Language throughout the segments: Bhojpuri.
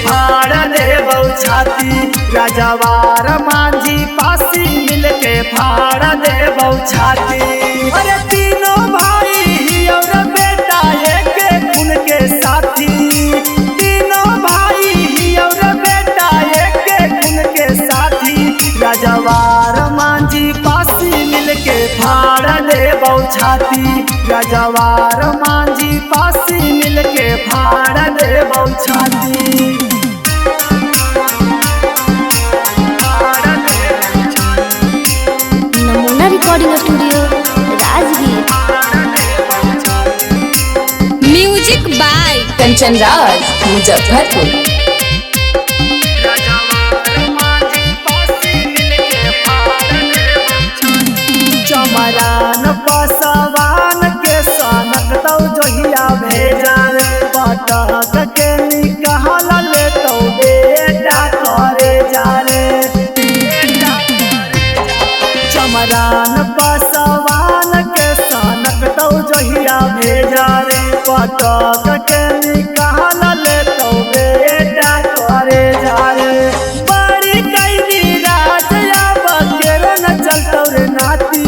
फाड़ देबौ छाती। राजवार मांझी पासी मिलके फाड़ देबौ छाती। अरे तीनों भाई और बेटा एक खून के साथी, तीनों भाई और बेटा एक खून के साथी। राजवार मांझी पासी मिलके फाड़ देबौ छाती। राजवार मांझी पासी मिलके फाड़ देबौ छाती। नमूना recording studio Rajgir. Music by Kanchan Raj Muzaffarpur. Chamran Paswan के सनक दौ जोहिया भेजन। पटक के निकाल ले तो बेटा करे जाने। चमरान पसवान के सनक दौ जोहिया भेजन। पटक के निकाल ले तो बेटा करे जाने। बड़ी कैदी रात अब केरो न चलतौ रे नाती।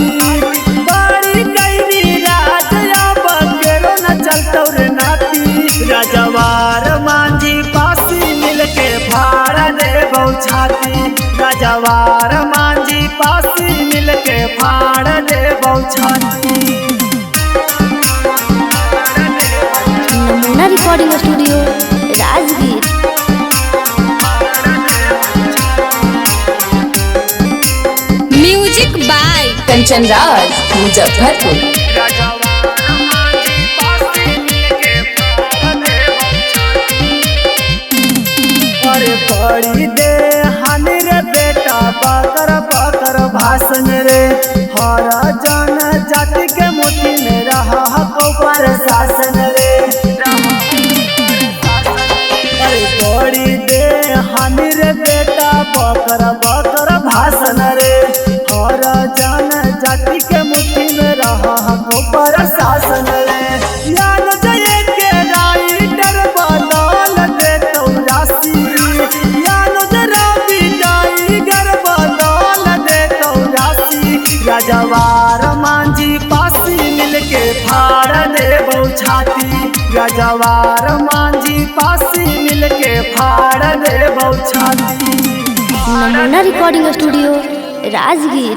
बड़ी कैदी रात अब केरो न चलतौ रे नाती। राजवार मांझी पासी मिलके फाड़ देबौ छाती। राजवार मांझी पासी मिलके फाड़ देबौ छाती। नमूना recording studio Rajgir. Music by Kanchan Raj Muzaffarpur. अरे बड़ी दे हानि रे बेटा बकर बकर भाषण रे। हर जन जाति के मुट्ठी में रहा पर शासन रे। अरे बड़ी दे हानि रे बेटा बकर बकर भाषण रे। हर जन जाति के मुट्ठी में रहा पर शासन रे। यान जय के राइटर बदल देतौ राशि। यान जरा टाइगर बदल देतौ राशि। राजवार मांझी पासी मिलके फाड़ देबौ छाती। राजवार मांझी पासी मिलके फाड़ देबौ छाती। नमूना रिकॉर्डिंग स्टूडियो राजगीर।